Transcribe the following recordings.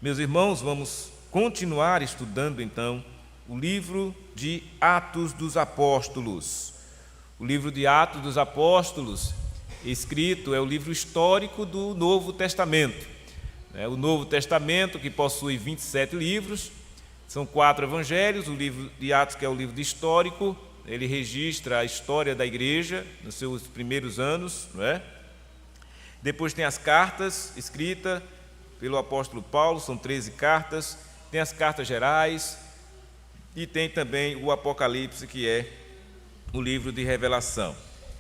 Meus irmãos, vamos continuar estudando então o livro de Atos dos Apóstolos. O livro de Atos dos Apóstolos, escrito, é o livro histórico do Novo Testamento. O Novo Testamento, que possui 27 livros, são 4 evangelhos. O livro de Atos, que é o livro histórico, ele registra a história da igreja nos seus primeiros anos, não é? Depois tem as cartas escritas pelo apóstolo Paulo, são 13 cartas, tem as cartas gerais e tem também o Apocalipse, que é o livro de revelação.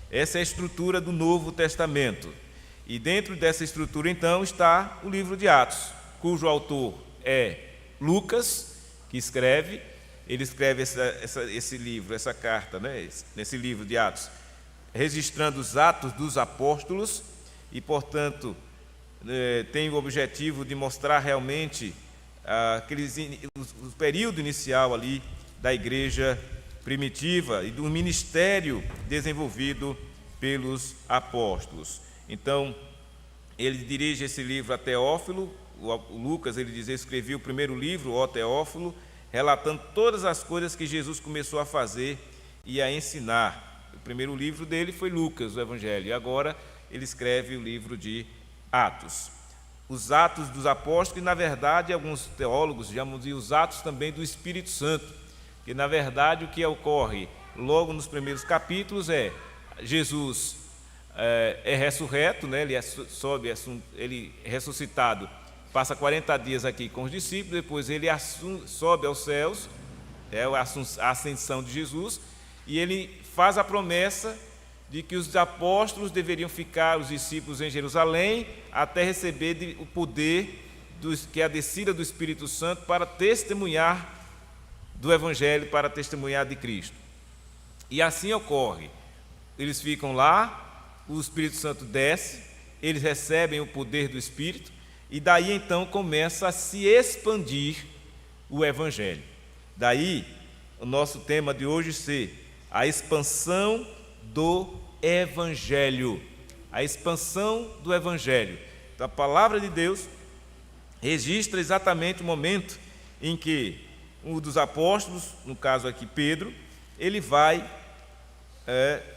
Essa é a estrutura do Novo Testamento. E dentro dessa estrutura, então, está o livro de Atos, cujo autor é Lucas, que escreve. Ele escreve esse livro, essa carta, né, nesse livro de Atos, registrando os atos dos apóstolos e, portanto, tem o objetivo de mostrar realmente o período inicial ali da igreja primitiva e do ministério desenvolvido pelos apóstolos. Então, ele dirige esse livro a Teófilo. O Lucas, ele diz: eu escrevi o primeiro livro, ó Teófilo, relatando todas as coisas que Jesus começou a fazer e a ensinar. O primeiro livro dele foi Lucas, o Evangelho, e agora ele escreve o livro de Atos. Os Atos dos Apóstolos, que na verdade alguns teólogos chamam de os Atos também do Espírito Santo, que na verdade o que ocorre logo nos primeiros capítulos é Jesus é ressurreto, né? Ele é ressuscitado, passa 40 dias aqui com os discípulos, depois ele sobe aos céus, é a ascensão de Jesus, e ele faz a promessa de que os apóstolos deveriam ficar, os discípulos, em Jerusalém, até receber o poder, que é a descida do Espírito Santo, para testemunhar do Evangelho, para testemunhar de Cristo. E assim ocorre. Eles ficam lá, o Espírito Santo desce, eles recebem o poder do Espírito, e daí então começa a se expandir o Evangelho. Daí o nosso tema de hoje ser a expansão do Evangelho. A expansão do Evangelho. Então, a palavra de Deus registra exatamente o momento em que um dos apóstolos, no caso aqui Pedro, ele vai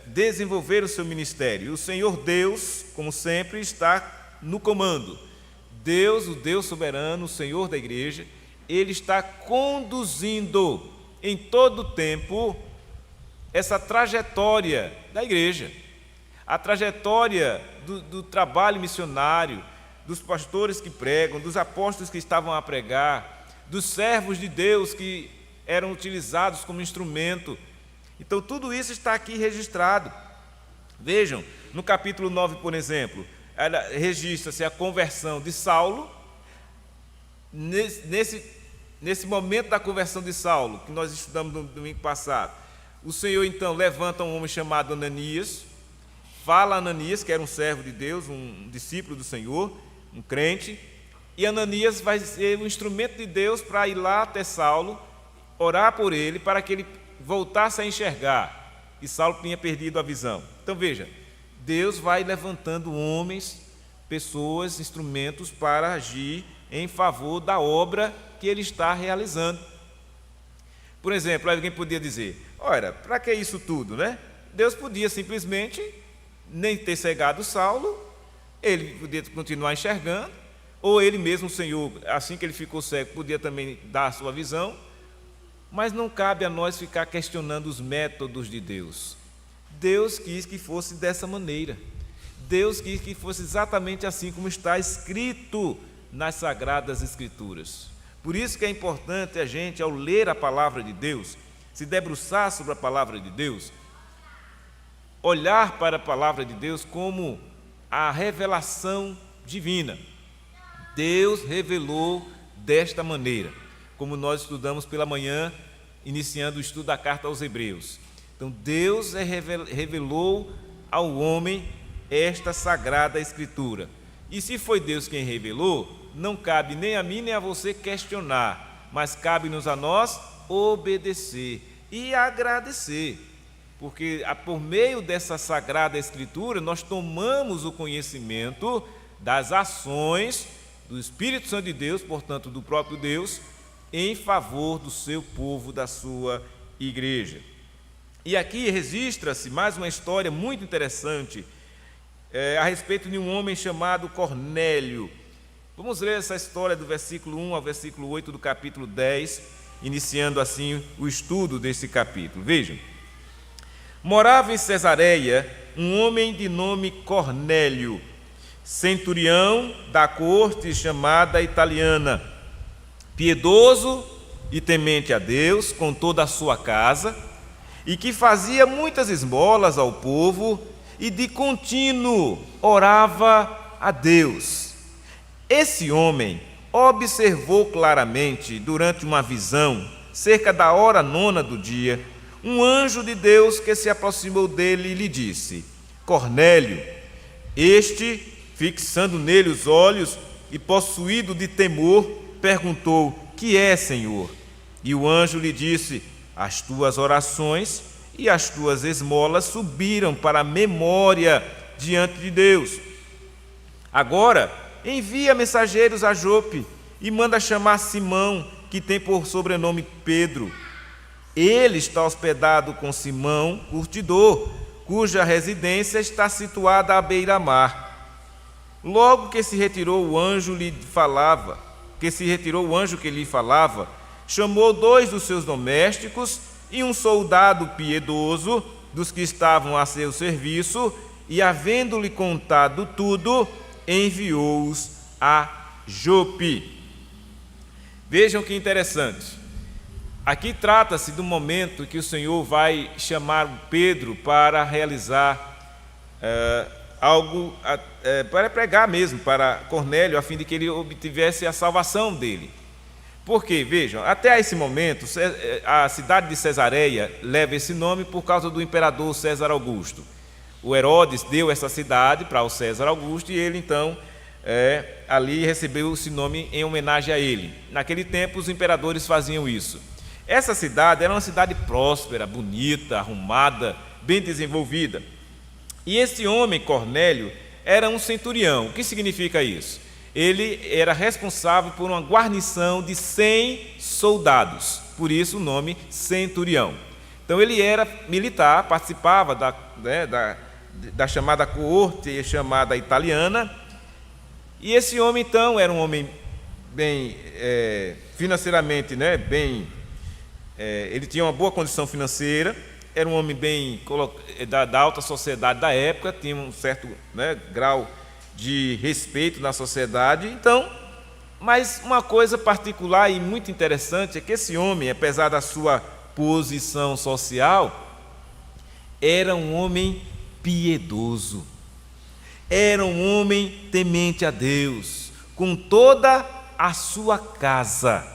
desenvolver o seu ministério. O Senhor Deus, como sempre, está no comando. Deus, o Deus soberano, o Senhor da igreja, ele está conduzindo em todo o tempo essa trajetória da igreja, a trajetória do trabalho missionário, dos pastores que pregam, dos apóstolos que estavam a pregar, dos servos de Deus que eram utilizados como instrumento. Então, tudo isso está aqui registrado. Vejam, no capítulo 9, por exemplo, registra-se a conversão de Saulo. Nesse momento da conversão de Saulo, que nós estudamos no domingo passado, o Senhor então levanta um homem chamado Ananias, fala a Ananias, que era um servo de Deus, um discípulo do Senhor, um crente, e Ananias vai ser o instrumento de Deus para ir lá até Saulo, orar por ele, para que ele voltasse a enxergar, e Saulo tinha perdido a visão. Então veja, Deus vai levantando homens, pessoas, instrumentos para agir em favor da obra que ele está realizando. Por exemplo, alguém podia dizer: olha, para que isso tudo, né? Deus podia simplesmente nem ter cegado Saulo, ele podia continuar enxergando, ou ele mesmo, o Senhor, assim que ele ficou cego, podia também dar a sua visão, mas não cabe a nós ficar questionando os métodos de Deus. Deus quis que fosse dessa maneira. Deus quis que fosse exatamente assim como está escrito nas Sagradas Escrituras. Por isso que é importante a gente, ao ler a palavra de Deus, se debruçar sobre a palavra de Deus, olhar para a palavra de Deus como a revelação divina. Deus revelou desta maneira, como nós estudamos pela manhã, iniciando o estudo da carta aos Hebreus. Então, Deus revelou ao homem esta Sagrada Escritura. E se foi Deus quem revelou, não cabe nem a mim nem a você questionar, mas cabe-nos a nós obedecer e agradecer, porque por meio dessa Sagrada Escritura nós tomamos o conhecimento das ações do Espírito Santo de Deus, portanto do próprio Deus, em favor do seu povo, da sua igreja. E aqui registra-se mais uma história muito interessante a respeito de um homem chamado Cornélio. Vamos ler essa história do versículo 1 ao versículo 8 do capítulo 10, iniciando assim o estudo desse capítulo. Vejam: morava em Cesareia um homem de nome Cornélio, centurião da corte chamada italiana, piedoso e temente a Deus com toda a sua casa, e que fazia muitas esmolas ao povo e de contínuo orava a Deus. Esse homem observou claramente, durante uma visão, cerca da hora 9 do dia, um anjo de Deus que se aproximou dele e lhe disse: Cornélio. Este, fixando nele os olhos e possuído de temor, perguntou: que é, Senhor? E o anjo lhe disse: as tuas orações e as tuas esmolas subiram para a memória diante de Deus. Agora envia mensageiros a Jope e manda chamar Simão, que tem por sobrenome Pedro. Ele está hospedado com Simão, curtidor, cuja residência está situada à beira-mar. Logo que se retirou o anjo que lhe falava, chamou 2 dos seus domésticos e um soldado piedoso dos que estavam a seu serviço, e, havendo-lhe contado tudo, enviou-os a Jope. Vejam que interessante. Aqui trata-se do momento que o Senhor vai chamar Pedro para realizar algo, para pregar mesmo para Cornélio, a fim de que ele obtivesse a salvação dele. Porque, vejam, até esse momento, a cidade de Cesareia leva esse nome por causa do imperador César Augusto. O Herodes deu essa cidade para o César Augusto e ele, então, ali recebeu esse nome em homenagem a ele. Naquele tempo, os imperadores faziam isso. Essa cidade era uma cidade próspera, bonita, arrumada, bem desenvolvida. E esse homem, Cornélio, era um centurião. O que significa isso? Ele era responsável por uma guarnição de 100 soldados, por isso o nome centurião. Então ele era militar, participava da chamada coorte chamada italiana, e esse homem então era um homem bem, financeiramente, ele tinha uma boa condição financeira, era um homem bem da alta sociedade da época, tinha um certo grau de respeito na sociedade. Então, mas uma coisa particular e muito interessante é que esse homem, apesar da sua posição social, era um homem piedoso, era um homem temente a Deus, com toda a sua casa,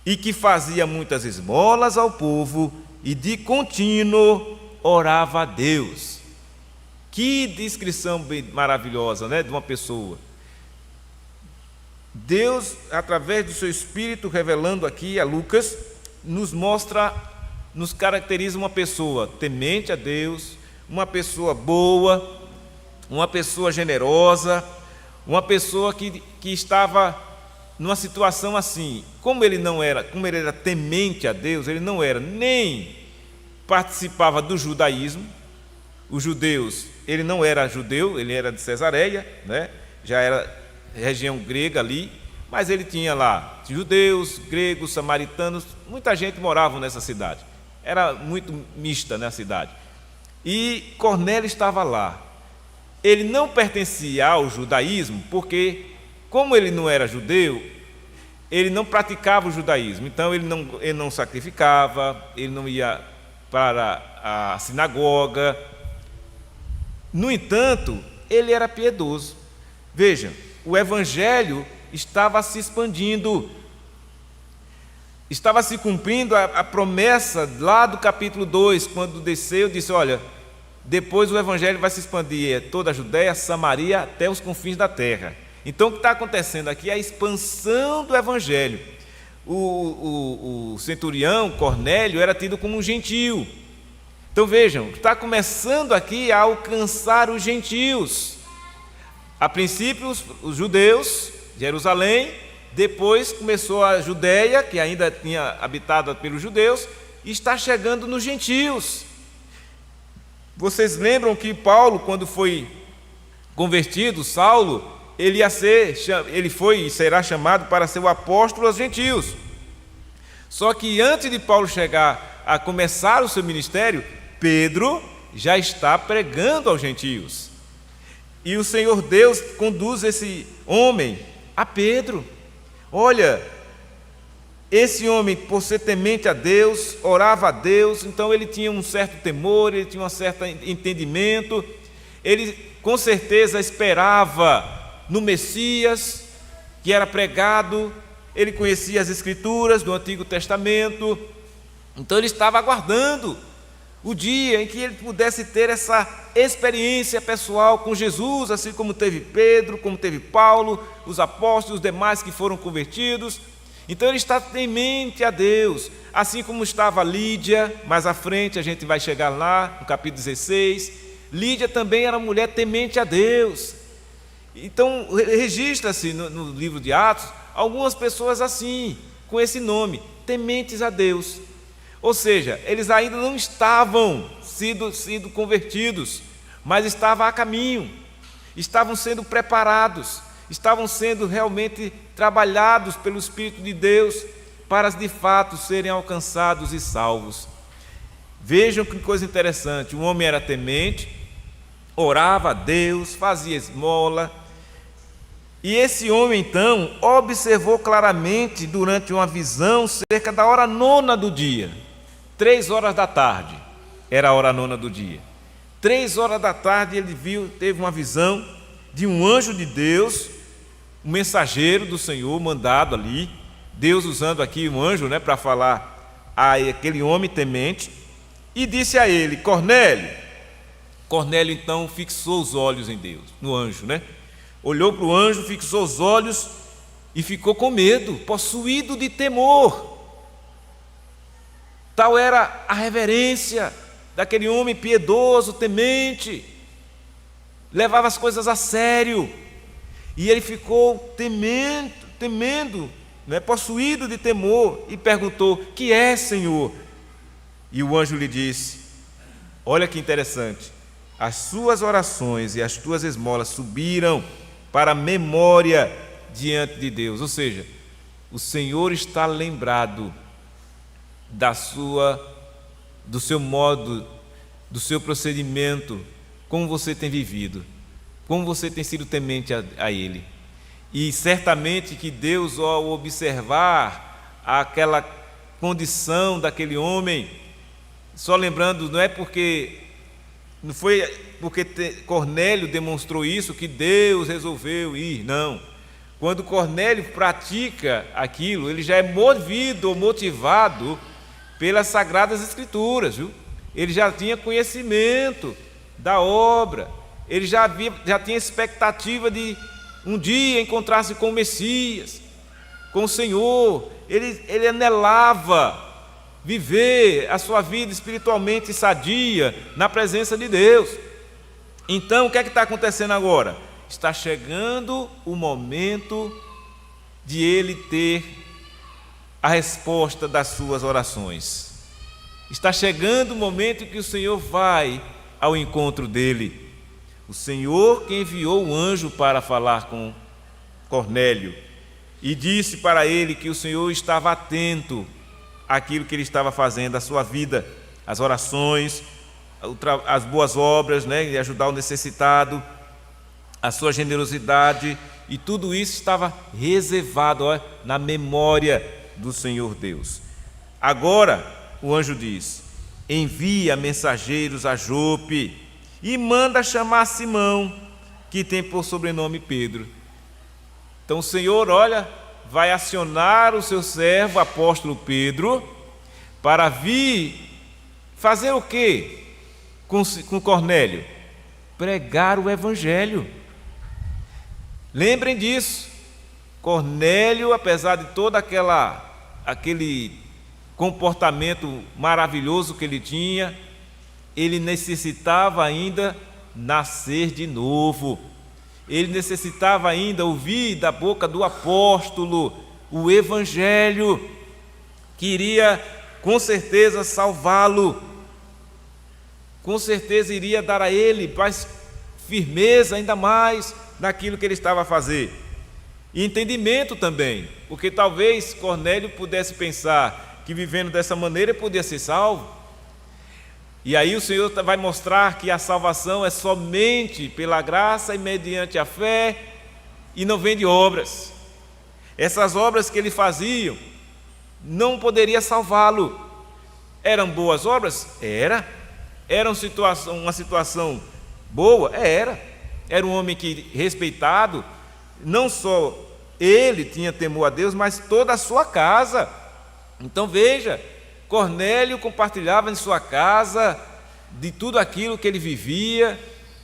e que fazia muitas esmolas ao povo e de contínuo orava a Deus. Que descrição bem maravilhosa, de uma pessoa. Deus, através do seu Espírito, revelando aqui a Lucas, nos caracteriza uma pessoa temente a Deus, uma pessoa boa, uma pessoa generosa, uma pessoa que estava numa situação assim. Como ele era temente a Deus, ele não era nem participava do judaísmo. Os judeus, ele não era judeu, ele era de Cesareia, já era região grega ali, mas ele tinha lá judeus, gregos, samaritanos, muita gente morava nessa cidade, era muito mista na cidade. E Cornélio estava lá. Ele não pertencia ao judaísmo, porque, como ele não era judeu, ele não praticava o judaísmo, então ele não sacrificava, ele não ia para a sinagoga. No entanto, ele era piedoso. Vejam, o evangelho estava se expandindo, estava se cumprindo a promessa lá do capítulo 2, quando desceu, disse: olha, depois o evangelho vai se expandir toda a Judéia, Samaria, até os confins da terra. Então o que está acontecendo aqui é a expansão do evangelho. O centurião Cornélio era tido como um gentio. Então vejam, está começando aqui a alcançar os gentios. A princípio os judeus, Jerusalém, depois começou a Judéia, que ainda tinha habitada pelos judeus, e está chegando nos gentios. Vocês lembram que Paulo, quando foi convertido, Saulo, ele foi e será chamado para ser o apóstolo aos gentios. Só que antes de Paulo chegar a começar o seu ministério, Pedro já está pregando aos gentios. E o Senhor Deus conduz esse homem a Pedro. Olha, esse homem, por ser temente a Deus, orava a Deus, então ele tinha um certo temor, ele tinha um certo entendimento, ele com certeza esperava no Messias, que era pregado, ele conhecia as Escrituras do Antigo Testamento, então ele estava aguardando o dia em que ele pudesse ter essa experiência pessoal com Jesus, assim como teve Pedro, como teve Paulo, os apóstolos, os demais que foram convertidos. Então ele está temente a Deus, assim como estava Lídia, mais à frente a gente vai chegar lá, no capítulo 16. Lídia também era mulher temente a Deus. Então registra-se no livro de Atos algumas pessoas assim, com esse nome, tementes a Deus. Ou seja, eles ainda não estavam sido convertidos, mas estavam a caminho, estavam sendo preparados, estavam sendo realmente trabalhados pelo Espírito de Deus para de fato serem alcançados e salvos. Vejam que coisa interessante, o homem era temente, orava a Deus, fazia esmola, e esse homem então observou claramente durante uma visão cerca da hora 9 do dia, 3 horas da tarde, era a hora 9 do dia. 3 horas da tarde ele teve uma visão de um anjo de Deus, um mensageiro do Senhor mandado ali, Deus usando aqui um anjo, para falar a aquele homem temente, e disse a ele: Cornélio. Cornélio então fixou os olhos em Deus, no anjo, olhou para o anjo, fixou os olhos e ficou com medo, possuído de temor. Tal era a reverência daquele homem piedoso, temente, levava as coisas a sério, e ele ficou temendo, possuído de temor, e perguntou: que é, Senhor? E o anjo lhe disse: olha que interessante, as suas orações e as tuas esmolas subiram para a memória diante de Deus. Ou seja, o Senhor está lembrado do seu modo, do seu procedimento, como você tem vivido, como você tem sido temente a Ele. E certamente que Deus, ao observar aquela condição daquele homem, só lembrando, não foi porque Cornélio demonstrou isso que Deus resolveu ir, não. Quando Cornélio pratica aquilo, ele já é movido ou motivado pelas Sagradas Escrituras, viu? Ele já tinha conhecimento da obra, ele já tinha expectativa de um dia encontrar-se com o Messias, com o Senhor. Ele anelava viver a sua vida espiritualmente sadia na presença de Deus. Então, o que é que está acontecendo agora? Está chegando o momento de ele ter a resposta das suas orações. Está chegando o momento em que o Senhor vai ao encontro dele. O Senhor que enviou o anjo para falar com Cornélio e disse para ele que o Senhor estava atento àquilo que ele estava fazendo, a sua vida, as orações, as boas obras, de ajudar o necessitado, a sua generosidade, e tudo isso estava reservado na memória do Senhor Deus. Agora o anjo diz: envia mensageiros a Jope e manda chamar Simão, que tem por sobrenome Pedro. Então o Senhor, vai acionar o seu servo, apóstolo Pedro, para vir fazer o quê com Cornélio? Pregar o Evangelho. Lembrem disso. Cornélio, apesar de todo aquele comportamento maravilhoso que ele tinha, ele necessitava ainda nascer de novo. Ele necessitava ainda ouvir da boca do apóstolo o evangelho, que iria com certeza salvá-lo, com certeza iria dar a ele mais firmeza ainda mais naquilo que ele estava a fazer, e entendimento também, porque talvez Cornélio pudesse pensar que vivendo dessa maneira ele podia ser salvo. E aí o Senhor vai mostrar que a salvação é somente pela graça e mediante a fé, e não vem de obras. Essas obras que ele fazia não poderia salvá-lo. Eram boas obras? Era uma situação boa? Era um homem que respeitado, não só ele tinha temor a Deus, mas toda a sua casa. Então veja, Cornélio compartilhava em sua casa de tudo aquilo que ele vivia,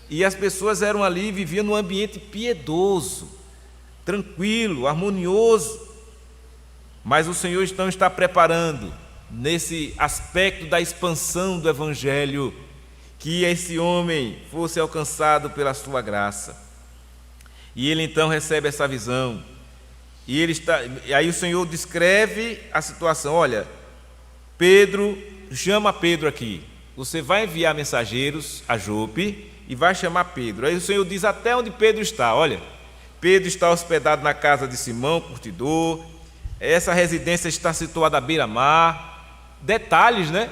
e as pessoas eram ali, viviam num ambiente piedoso, tranquilo, harmonioso. Mas o Senhor então está preparando, nesse aspecto da expansão do Evangelho, que esse homem fosse alcançado pela sua graça. E ele então recebe essa visão, e aí o Senhor descreve a situação. Olha, Pedro, chama Pedro aqui, você vai enviar mensageiros a Jope e vai chamar Pedro. Aí o Senhor diz até onde Pedro está. Olha, Pedro está hospedado na casa de Simão, curtidor. Essa residência está situada à beira-mar. Detalhes, né?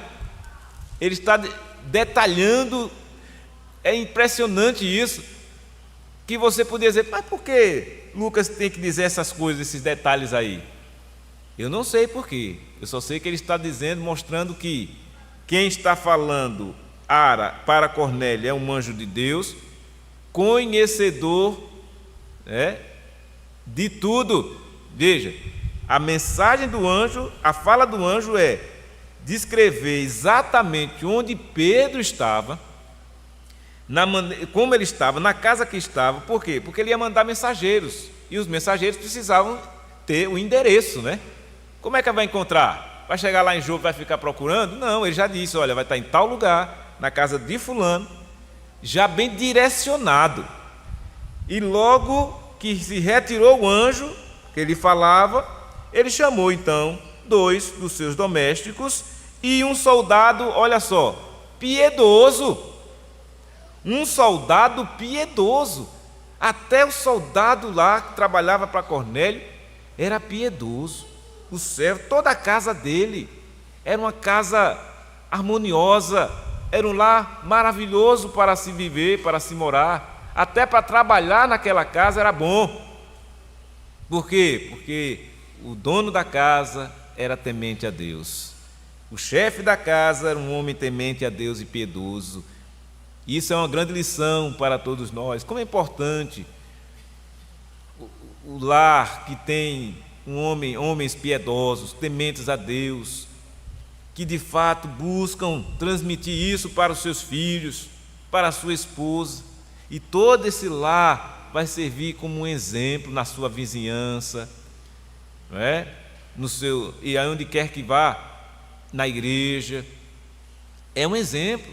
Ele está detalhando. É impressionante isso, que você poderia dizer, mas por que Lucas tem que dizer essas coisas, esses detalhes aí? Eu não sei por quê. Eu só sei que ele está dizendo, mostrando que quem está falando para Cornélio é um anjo de Deus, conhecedor, de tudo. Veja, a mensagem do anjo, a fala do anjo é descrever exatamente onde Pedro estava, como ele estava, na casa que estava. Por quê? Porque ele ia mandar mensageiros, e os mensageiros precisavam ter o endereço, né? Como é que vai encontrar? Vai chegar lá em Jope, vai ficar procurando? Não, ele já disse, olha, vai estar em tal lugar, na casa de fulano, já bem direcionado. E logo que se retirou o anjo que ele falava, ele chamou então 2 dos seus domésticos e um soldado, olha só, piedoso. Um soldado piedoso. Até o soldado lá que trabalhava para Cornélio era piedoso. O servo, toda a casa dele era uma casa harmoniosa, era um lar maravilhoso para se viver, para se morar. Até para trabalhar naquela casa era bom. Por quê? Porque o dono da casa era temente a Deus. O chefe da casa era um homem temente a Deus e piedoso. Isso é uma grande lição para todos nós. Como é importante o lar que tem homens piedosos, tementes a Deus, que de fato buscam transmitir isso para os seus filhos, para a sua esposa. E todo esse lar vai servir como um exemplo na sua vizinhança, não é? E aonde quer que vá, na igreja. É um exemplo.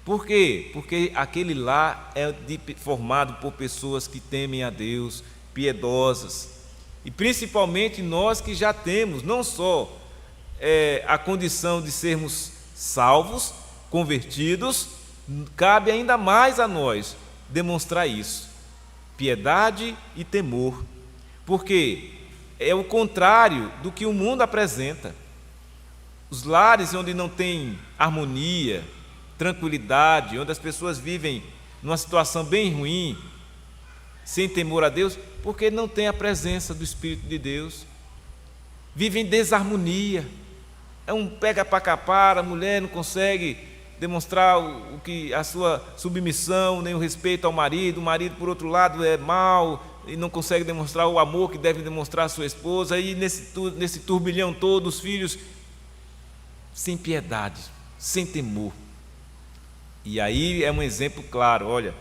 Por quê? Porque aquele lar é formado por pessoas que temem a Deus, piedosas. E principalmente nós que já temos não só a condição de sermos salvos, convertidos, cabe ainda mais a nós demonstrar isso, piedade e temor, porque é o contrário do que o mundo apresenta. Os lares onde não tem harmonia, tranquilidade, onde as pessoas vivem numa situação bem ruim, sem temor a Deus, porque não tem a presença do Espírito de Deus, vivem em desarmonia. É um pega para capar, a mulher não consegue demonstrar a sua submissão, nem o respeito ao marido. O marido, por outro lado, é mau e não consegue demonstrar o amor que deve demonstrar à sua esposa. E nesse turbilhão todo, os filhos sem piedade, sem temor. E aí é um exemplo claro. Olha,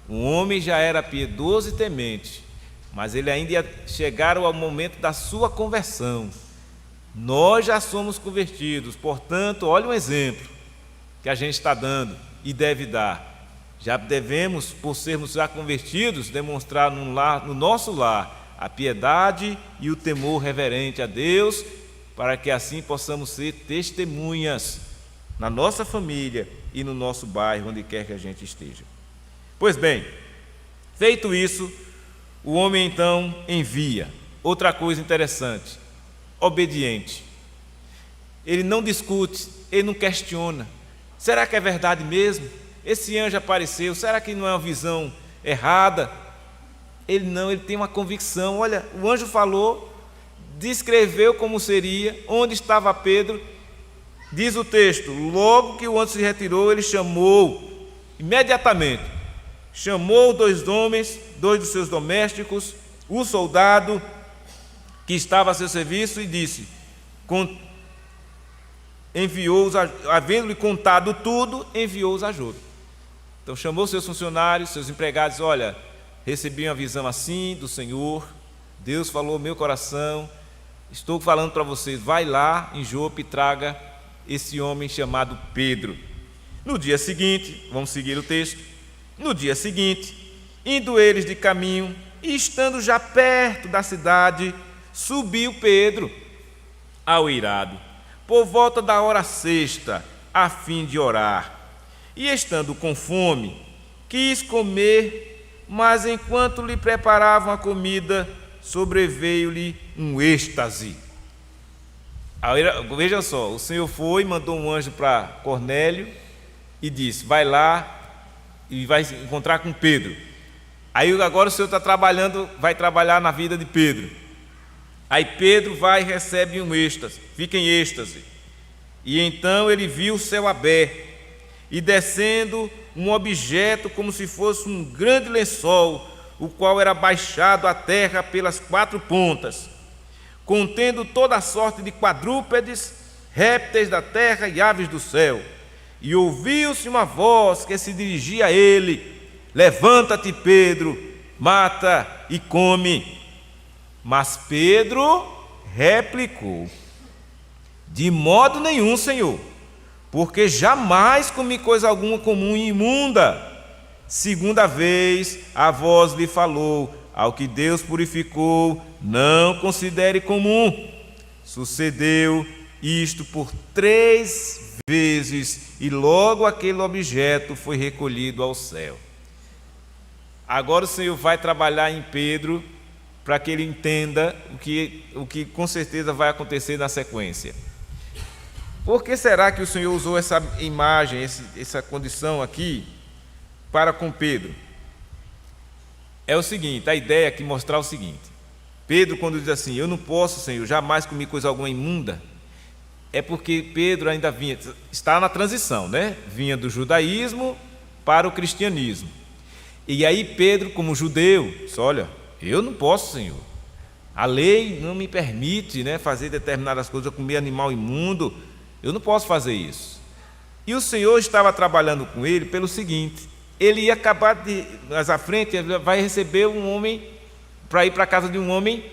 um homem já era piedoso e temente, mas ele ainda ia chegar ao momento da sua conversão. Nós já somos convertidos, portanto, olha um exemplo que a gente está dando e deve dar. Já devemos, por sermos já convertidos, demonstrar no nosso lar a piedade e o temor reverente a Deus, para que assim possamos ser testemunhas na nossa família e no nosso bairro, onde quer que a gente esteja. Pois bem, feito isso, o homem então envia. Outra coisa interessante, obediente. Ele não discute, ele não questiona. Será que é verdade mesmo? Esse anjo apareceu, será que não é uma visão errada? Ele tem uma convicção. Olha, o anjo falou, descreveu como seria, onde estava Pedro. Diz o texto, logo que o anjo se retirou, ele chamou, imediatamente, chamou 2 homens, 2 dos seus domésticos, o soldado que estava a seu serviço, e disse, enviou-os, havendo-lhe contado tudo, enviou-os a Jope. Então chamou seus funcionários, seus empregados, olha, recebi uma visão assim do Senhor, Deus falou ao meu coração, estou falando para vocês, vai lá em Jope e traga esse homem chamado Pedro. No dia seguinte, vamos seguir o texto, no dia seguinte, indo eles de caminho, e estando já perto da cidade, subiu Pedro ao eirado, por volta da hora 6ª, a fim de orar. E estando com fome, quis comer, mas enquanto lhe preparavam a comida, sobreveio-lhe um êxtase. Veja só, o Senhor mandou um anjo para Cornélio e disse, vai lá e vai encontrar com Pedro. Aí agora o Senhor vai trabalhar na vida de Pedro. Aí Pedro vai e recebe um êxtase, fica em êxtase. E então ele viu o céu aberto, e descendo um objeto como se fosse um grande lençol, o qual era baixado à terra pelas 4 pontas, contendo toda a sorte de quadrúpedes, répteis da terra e aves do céu. E ouviu-se uma voz que se dirigia a ele, levanta-te, Pedro, mata e come. Mas Pedro replicou, de modo nenhum, Senhor, porque jamais comi coisa alguma comum e imunda. Segunda vez a voz lhe falou, ao que Deus purificou, não considere comum. Sucedeu isto por 3 vezes, e logo aquele objeto foi recolhido ao céu. Agora o Senhor vai trabalhar em Pedro, para que ele entenda o que com certeza vai acontecer na sequência. Por que será que o Senhor usou essa imagem, essa condição aqui, para com Pedro? É o seguinte, a ideia é mostrar o seguinte, Pedro quando diz assim, eu não posso, Senhor, jamais comer coisa alguma imunda, é porque Pedro ainda está na transição, né? Vinha do judaísmo para o cristianismo. E aí Pedro, como judeu, disse, olha, eu não posso, Senhor, a lei não me permite, né, fazer determinadas coisas, comer animal imundo, eu não posso fazer isso. E o Senhor estava trabalhando com ele pelo seguinte, ele ia acabar mais à frente, ele vai receber um homem, para ir para a casa de um homem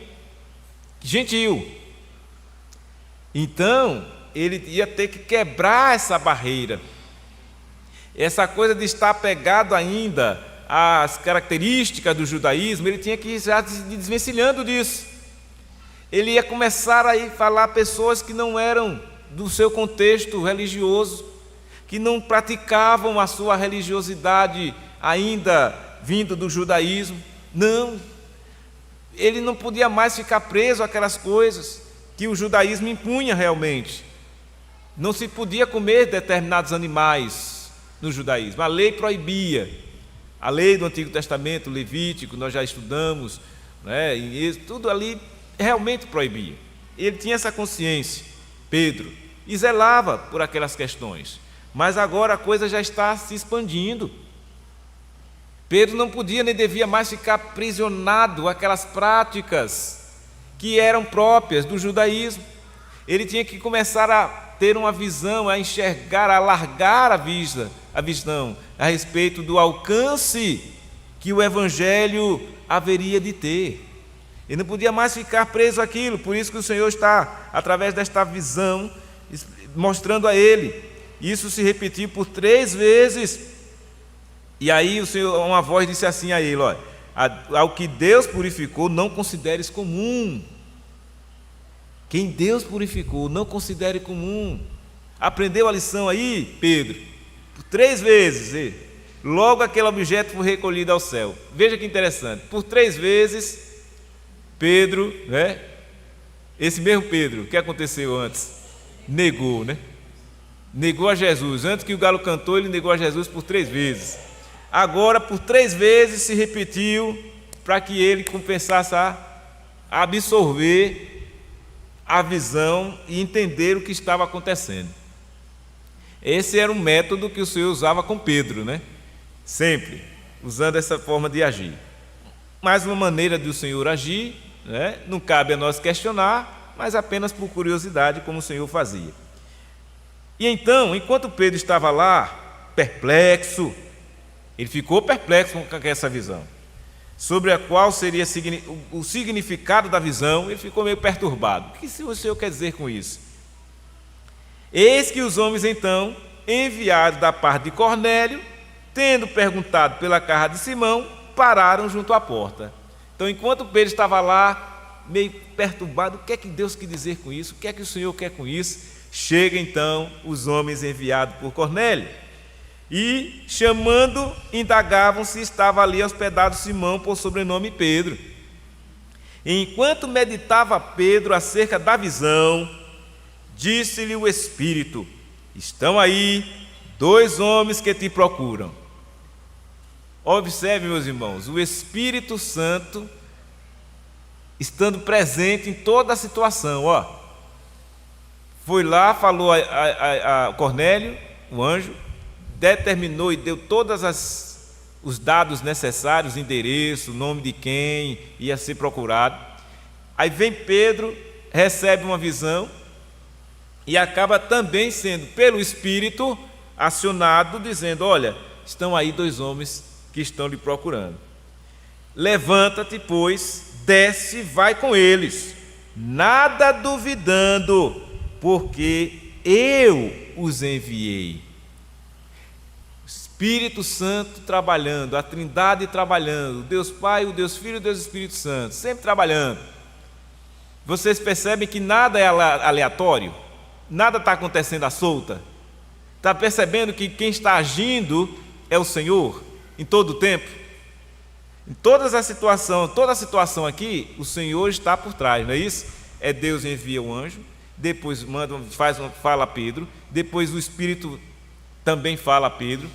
gentil. Então, ele ia ter que quebrar essa barreira, essa coisa de estar apegado ainda às características do judaísmo, ele tinha que ir já se desvencilhando disso. Ele ia começar a falar a pessoas que não eram do seu contexto religioso, que não praticavam a sua religiosidade ainda vindo do judaísmo. Não, ele não podia mais ficar preso àquelas coisas que o judaísmo impunha realmente. Não se podia comer determinados animais no judaísmo, a lei proibia. A lei do Antigo Testamento, Levítico, nós já estudamos, né? E tudo ali realmente proibia. Ele tinha essa consciência, Pedro, e zelava por aquelas questões. Mas agora a coisa já está se expandindo. Pedro não podia nem devia mais ficar aprisionado àquelas práticas que eram próprias do judaísmo. Ele tinha que começar a ter uma visão, a enxergar, a alargar a visão a respeito do alcance que o Evangelho haveria de ter. Ele não podia mais ficar preso àquilo, por isso que o Senhor está, através desta visão, mostrando a ele. Isso se repetiu por 3 vezes. E aí uma voz disse assim a ele: olha, ao que Deus purificou, não consideres comum. Quem Deus purificou, não considere comum. Aprendeu a lição aí, Pedro? Por 3 vezes, logo aquele objeto foi recolhido ao céu. Veja que interessante, por 3 vezes, Pedro, né? Esse mesmo Pedro, o que aconteceu antes? Negou, né? Negou a Jesus. Antes que o galo cantou, ele negou a Jesus por 3 vezes. Agora, por 3 vezes, se repetiu para que ele começasse a absorver a visão e entender o que estava acontecendo. Esse era um método que o Senhor usava com Pedro, né? Sempre usando essa forma de agir. Mais uma maneira do Senhor agir, né? Não cabe a nós questionar, mas apenas por curiosidade, como o Senhor fazia. E então, enquanto Pedro estava lá, perplexo, ele ficou perplexo com essa visão, sobre a qual seria o significado da visão. Ele ficou meio perturbado. O que o Senhor quer dizer com isso? Eis que os homens, então, enviados da parte de Cornélio, tendo perguntado pela casa de Simão, pararam junto à porta. Então, enquanto Pedro estava lá, meio perturbado, o que é que Deus quer dizer com isso? O que é que o Senhor quer com isso? Chega então os homens enviados por Cornélio, e, chamando, indagavam se estava ali hospedado Simão, por sobrenome Pedro. E enquanto meditava Pedro acerca da visão, disse-lhe o Espírito: estão aí 2 homens que te procuram. Observe, meus irmãos, o Espírito Santo estando presente em toda a situação. Foi lá, falou a Cornélio, o anjo, determinou e deu todos os dados necessários, endereço, nome de quem ia ser procurado. Aí vem Pedro, recebe uma visão e acaba também sendo, pelo Espírito, acionado, dizendo: olha, estão aí 2 homens que estão lhe procurando. Levanta-te, pois, desce, vai com eles, nada duvidando, porque eu os enviei. Espírito Santo trabalhando, a Trindade trabalhando, o Deus Pai, o Deus Filho e o Deus Espírito Santo, sempre trabalhando. Vocês percebem que nada é aleatório? Nada está acontecendo à solta? Está percebendo que quem está agindo é o Senhor, em todo o tempo? Em toda a situação aqui, o Senhor está por trás, não é isso? É Deus envia o anjo, depois fala a Pedro, depois o Espírito também fala a Pedro.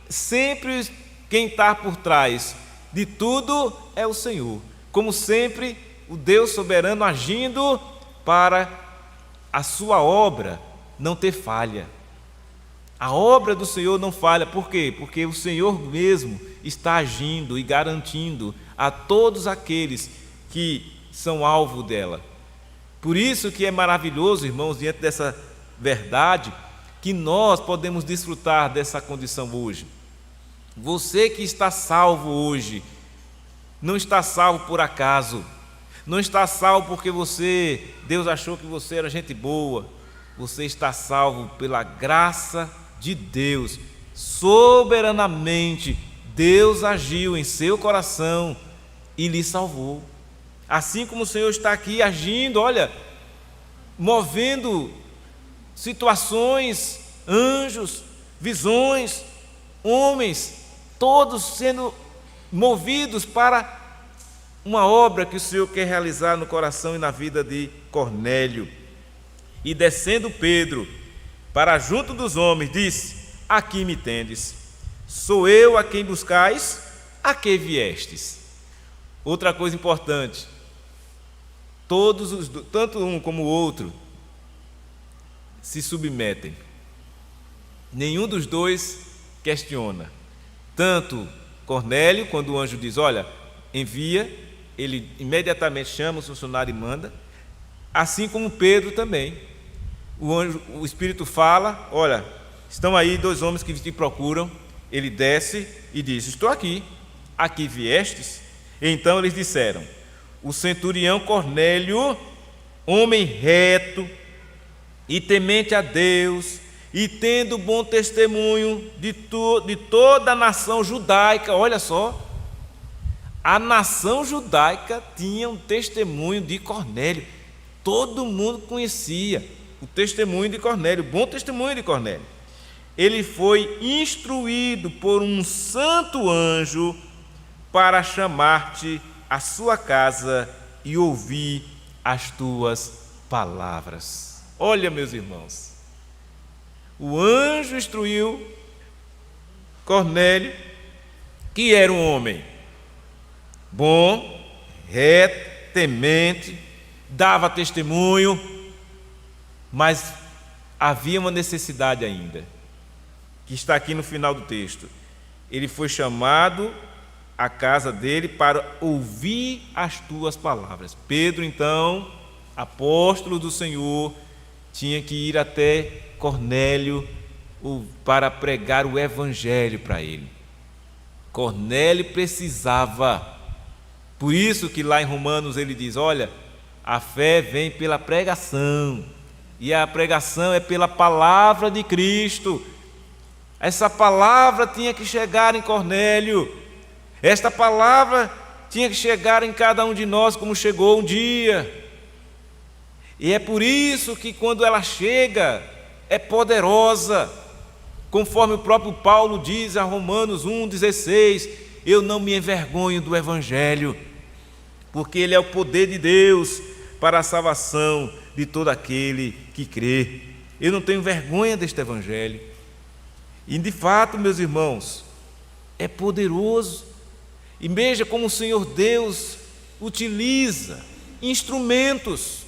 Sempre quem está por trás de tudo é o Senhor. Como sempre, o Deus soberano agindo para a sua obra não ter falha. A obra do Senhor não falha. Por quê? Porque o Senhor mesmo está agindo e garantindo a todos aqueles que são alvo dela. Por isso que é maravilhoso, irmãos, diante dessa verdade, que nós podemos desfrutar dessa condição hoje. Você que está salvo hoje, não está salvo por acaso, não está salvo porque Deus achou que você era gente boa. Você está salvo pela graça de Deus. Soberanamente, Deus agiu em seu coração e lhe salvou. Assim como o Senhor está aqui agindo, olha, movendo situações, anjos, visões, homens, todos sendo movidos para uma obra que o Senhor quer realizar no coração e na vida de Cornélio. E descendo Pedro para junto dos homens, disse: aqui me tendes, sou eu a quem buscais, a que viestes? Outra coisa importante, tanto um como o outro, se submetem. Nenhum dos dois questiona. Tanto Cornélio, quando o anjo diz: olha, envia, ele imediatamente chama o funcionário e manda. Assim como Pedro também. O Espírito fala: olha, estão aí 2 homens que te procuram. Ele desce e diz: estou aqui, aqui viestes? Então eles disseram: o centurião Cornélio, homem reto e temente a Deus, e tendo bom testemunho de toda a nação judaica. Olha só, a nação judaica tinha um testemunho de Cornélio. Todo mundo conhecia o testemunho de Cornélio, o bom testemunho de Cornélio. Ele foi instruído por um santo anjo para chamar-te à sua casa e ouvir as tuas palavras. Olha, meus irmãos, o anjo instruiu Cornélio, que era um homem bom, reto, temente, dava testemunho, mas havia uma necessidade ainda, que está aqui no final do texto. Ele foi chamado à casa dele para ouvir as tuas palavras. Pedro, então, apóstolo do Senhor, tinha que ir até Cornélio para pregar o evangelho para ele. Cornélio precisava. Por isso que lá em Romanos ele diz: olha, a fé vem pela pregação, e a pregação é pela palavra de Cristo. Essa palavra tinha que chegar em Cornélio, esta palavra tinha que chegar em cada um de nós, como chegou um dia. E é por isso que quando ela chega, é poderosa, conforme o próprio Paulo diz a Romanos 1,16: eu não me envergonho do Evangelho, porque ele é o poder de Deus para a salvação de todo aquele que crê. Eu não tenho vergonha deste Evangelho. E de fato, meus irmãos, é poderoso. E veja como o Senhor Deus utiliza instrumentos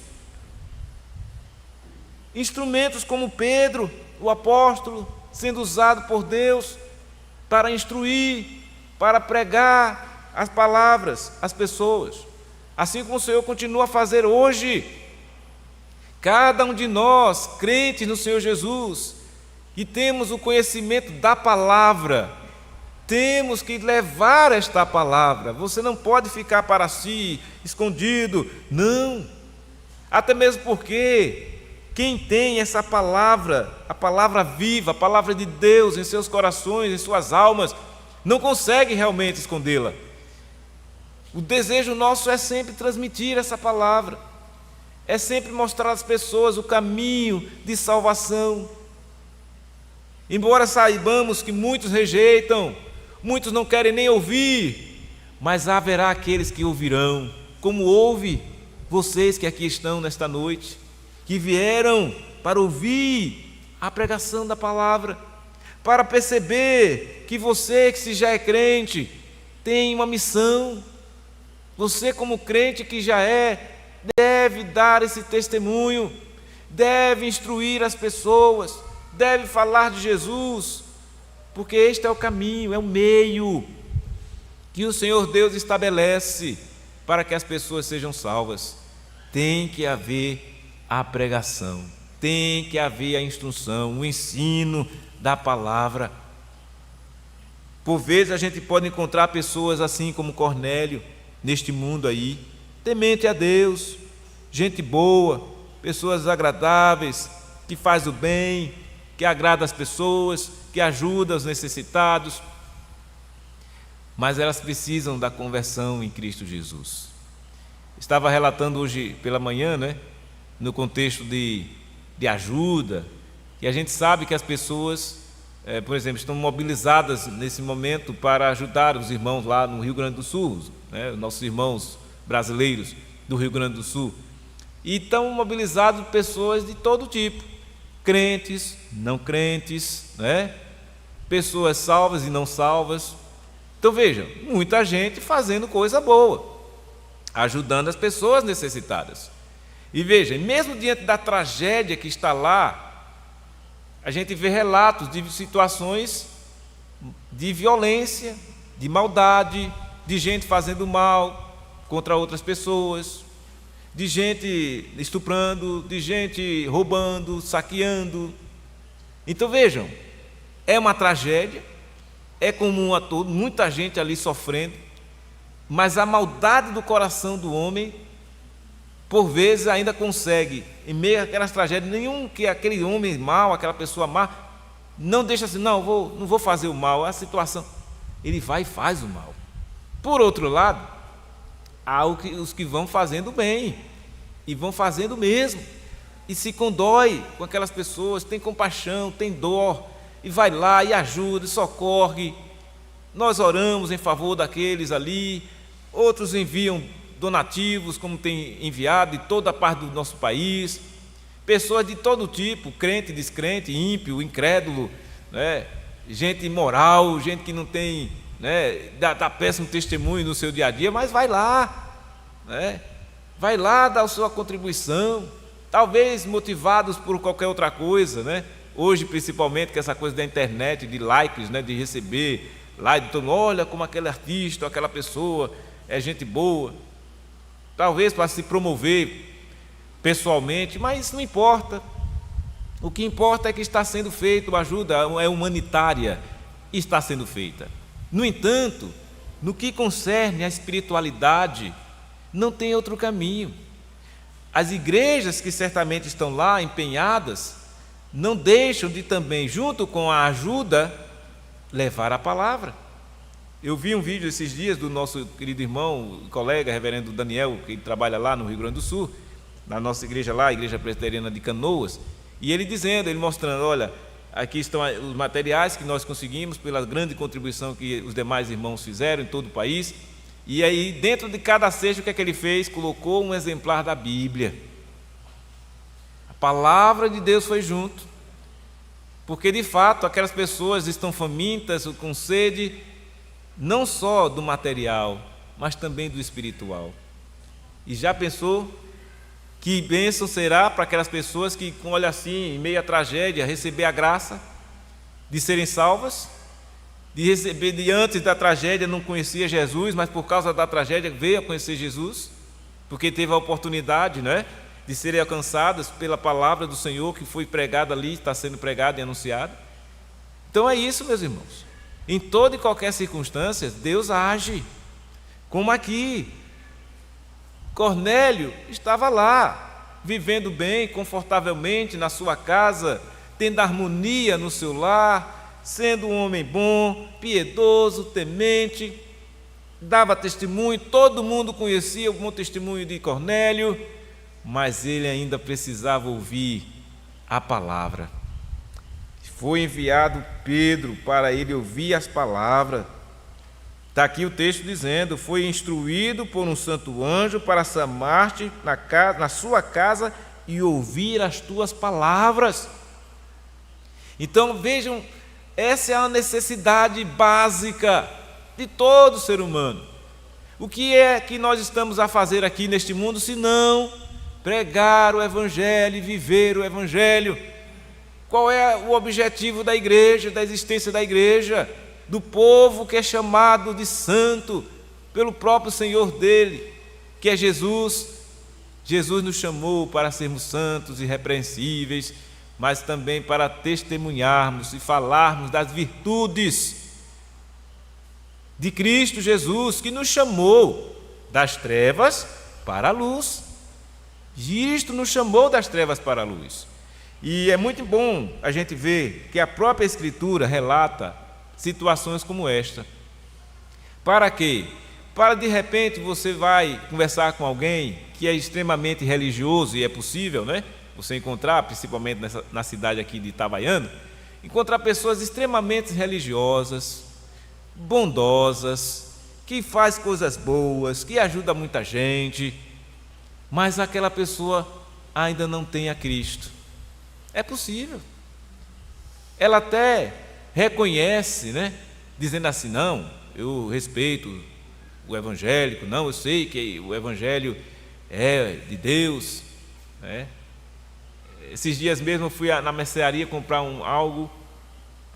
como Pedro, o apóstolo, sendo usado por Deus para instruir, para pregar as palavras às pessoas, assim como o Senhor continua a fazer hoje. Cada um de nós, crentes no Senhor Jesus, que temos o conhecimento da palavra, temos que levar esta palavra. Você não pode ficar para si, escondido, não. Até mesmo porque quem tem essa palavra, a palavra viva, a palavra de Deus em seus corações, em suas almas, não consegue realmente escondê-la. O desejo nosso é sempre transmitir essa palavra, é sempre mostrar às pessoas o caminho de salvação. Embora saibamos que muitos rejeitam, muitos não querem nem ouvir, mas haverá aqueles que ouvirão, como houve vocês que aqui estão nesta noite, que vieram para ouvir a pregação da palavra, para perceber que você, que se já é crente, tem uma missão. Você, como crente que já é, deve dar esse testemunho, deve instruir as pessoas, deve falar de Jesus, porque este é o caminho, é o meio que o Senhor Deus estabelece para que as pessoas sejam salvas. Tem que haver a pregação, tem que haver a instrução, o ensino da palavra. Por vezes a gente pode encontrar pessoas assim como Cornélio neste mundo aí, temente a Deus, gente boa, pessoas agradáveis, que faz o bem, que agrada as pessoas, que ajuda os necessitados, mas elas precisam da conversão em Cristo Jesus. Estava relatando hoje pela manhã, no contexto de ajuda, e a gente sabe que as pessoas, por exemplo, estão mobilizadas nesse momento para ajudar os irmãos lá no Rio Grande do Sul, nossos irmãos brasileiros do Rio Grande do Sul, e estão mobilizados pessoas de todo tipo, crentes, não crentes, pessoas salvas e não salvas. Então vejam, muita gente fazendo coisa boa, ajudando as pessoas necessitadas. E veja, mesmo diante da tragédia que está lá, a gente vê relatos de situações de violência, de maldade, de gente fazendo mal contra outras pessoas, de gente estuprando, de gente roubando, saqueando. Então vejam, é uma tragédia, é comum a todos, muita gente ali sofrendo, mas a maldade do coração do homem por vezes ainda consegue, em meio àquelas tragédias, nenhum que aquele homem mau, aquela pessoa má, não deixa assim, não vou fazer o mal, a situação, ele vai e faz o mal. Por outro lado, há os que vão fazendo bem, e vão fazendo mesmo, e se condói com aquelas pessoas, tem compaixão, tem dó, e vai lá e ajuda, e socorre. Nós oramos em favor daqueles ali, outros enviam donativos, como tem enviado de toda a parte do nosso país, pessoas de todo tipo, crente, descrente, ímpio, incrédulo, né? Gente imoral, gente que não tem, né, dá péssimo testemunho no seu dia a dia, mas vai lá, né? Vai lá dar a sua contribuição, talvez motivados por qualquer outra coisa, né? Hoje, principalmente, com essa coisa da internet, de likes, né, de receber like, de todo mundo, olha como aquele artista, aquela pessoa é gente boa, talvez para se promover pessoalmente, mas isso não importa. O que importa é que está sendo feito, a ajuda é humanitária, está sendo feita. No entanto, no que concerne à espiritualidade, não tem outro caminho. As igrejas que certamente estão lá empenhadas, não deixam de também, junto com a ajuda, levar a palavra. Eu vi um vídeo esses dias do nosso querido irmão, colega, reverendo Daniel, que trabalha lá no Rio Grande do Sul, na nossa igreja lá, a Igreja Presbiteriana de Canoas, e ele dizendo, ele mostrando, olha, aqui estão os materiais que nós conseguimos pela grande contribuição que os demais irmãos fizeram em todo o país, e aí dentro de cada cesto, o que é que ele fez? Colocou um exemplar da Bíblia. A palavra de Deus foi junto, porque de fato aquelas pessoas estão famintas, com sede, não só do material, mas também do espiritual. E já pensou que bênção será para aquelas pessoas que, olha assim, em meio à tragédia, receber a graça de serem salvas, de receber, de antes da tragédia não conhecia Jesus, mas por causa da tragédia veio a conhecer Jesus, porque teve a oportunidade, né, de serem alcançadas pela palavra do Senhor que foi pregada ali, está sendo pregada e anunciada. Então é isso, meus irmãos. Em toda e qualquer circunstância, Deus age, como aqui. Cornélio estava lá, vivendo bem, confortavelmente na sua casa, tendo harmonia no seu lar, sendo um homem bom, piedoso, temente, dava testemunho, todo mundo conhecia o bom testemunho de Cornélio, mas ele ainda precisava ouvir a palavra. Foi enviado Pedro para ele ouvir as palavras. Está aqui o texto dizendo, foi instruído por um santo anjo para chamar-te na sua casa e ouvir as tuas palavras. Então vejam, essa é a necessidade básica de todo ser humano. O que é que nós estamos a fazer aqui neste mundo, se não pregar o Evangelho e viver o Evangelho? Qual é o objetivo da igreja, da existência da igreja, do povo que é chamado de santo pelo próprio Senhor dele, que é Jesus? Jesus nos chamou para sermos santos e irrepreensíveis, mas também para testemunharmos e falarmos das virtudes de Cristo Jesus, que nos chamou das trevas para a luz. Cristo nos chamou das trevas para a luz. E é muito bom a gente ver que a própria Escritura relata situações como esta. Para quê? Para de repente você vai conversar com alguém que é extremamente religioso, e é possível, né? Você encontrar, principalmente na cidade aqui de Itabaiana, encontrar pessoas extremamente religiosas, bondosas, que faz coisas boas, que ajuda muita gente, mas aquela pessoa ainda não tem a Cristo. É possível. Ela até reconhece, né, dizendo assim, não, eu respeito o evangélico, não, eu sei que o evangelho é de Deus, né? Esses dias mesmo eu fui na mercearia comprar algo,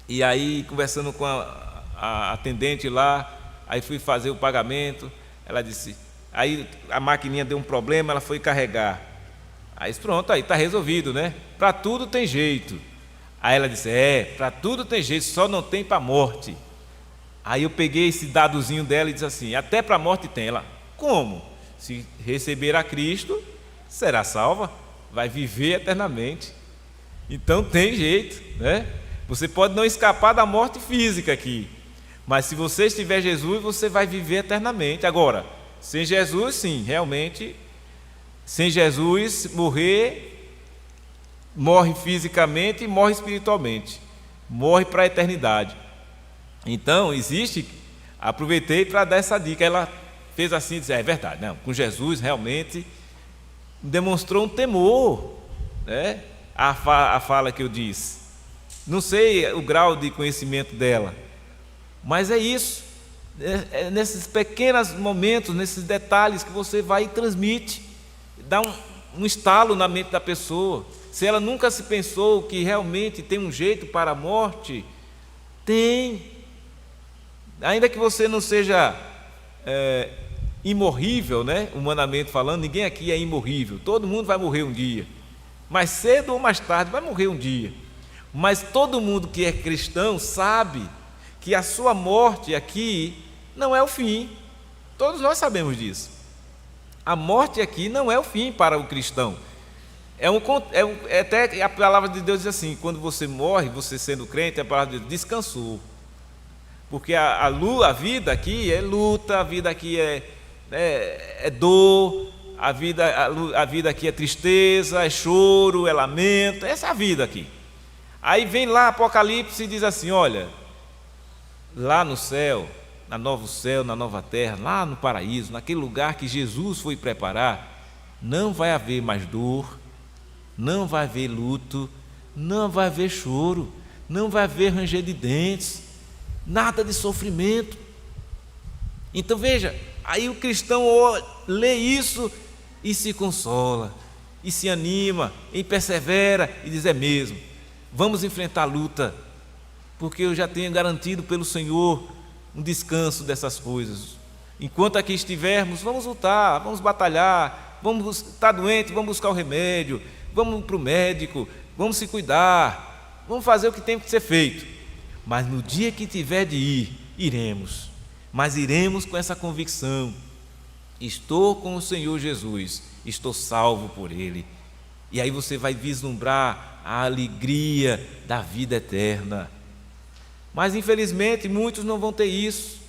e aí conversando com a atendente lá, aí fui fazer o pagamento, ela disse, aí a maquininha deu um problema, ela foi carregar, aí pronto, aí está resolvido, né? Para tudo tem jeito. Aí ela disse, para tudo tem jeito, só não tem para a morte. Aí eu peguei esse dadozinho dela e disse assim, até para a morte tem. Ela, como? Se receber a Cristo, será salva, vai viver eternamente. Então tem jeito, né? Você pode não escapar da morte física aqui, mas se você estiver Jesus, você vai viver eternamente. Agora, sem Jesus, sim, realmente, sem Jesus, morre fisicamente e morre espiritualmente, morre para a eternidade. Então, aproveitei para dar essa dica. Ela fez assim, disse, é verdade, não, com Jesus realmente demonstrou um temor, né? A fala que eu disse, não sei o grau de conhecimento dela, mas é isso, nesses pequenos momentos, nesses detalhes que você vai e transmite, dá um estalo na mente da pessoa. Se ela nunca se pensou que realmente tem um jeito para a morte, tem, ainda que você não seja imorrível, né? Humanamente falando, ninguém aqui é imorrível, todo mundo vai morrer um dia, mais cedo ou mais tarde vai morrer um dia, mas todo mundo que é cristão sabe que a sua morte aqui não é o fim. Todos nós sabemos disso. A morte aqui não é o fim para o cristão. Até a palavra de Deus diz assim, quando você morre, você sendo crente, a palavra de Deus descansou, porque a vida aqui é luta, a vida aqui é dor, a vida aqui é tristeza, é choro, é lamento, essa é a vida aqui. Aí vem lá Apocalipse e diz assim, olha, lá no céu, na nova terra, lá no paraíso, naquele lugar que Jesus foi preparar, não vai haver mais dor, não vai haver luto, não vai haver choro, não vai haver ranger de dentes, nada de sofrimento. Então veja, aí o cristão lê isso e se consola, e se anima, e persevera, e diz, é mesmo, vamos enfrentar a luta, porque eu já tenho garantido pelo Senhor um descanso dessas coisas. Enquanto aqui estivermos, vamos lutar, vamos batalhar, vamos estar doente, vamos buscar o remédio, vamos para o médico, vamos se cuidar, vamos fazer o que tem que ser feito. Mas no dia que tiver de ir, iremos. Mas iremos com essa convicção: estou com o Senhor Jesus, estou salvo por Ele. E aí você vai vislumbrar a alegria da vida eterna. Mas infelizmente muitos não vão ter isso.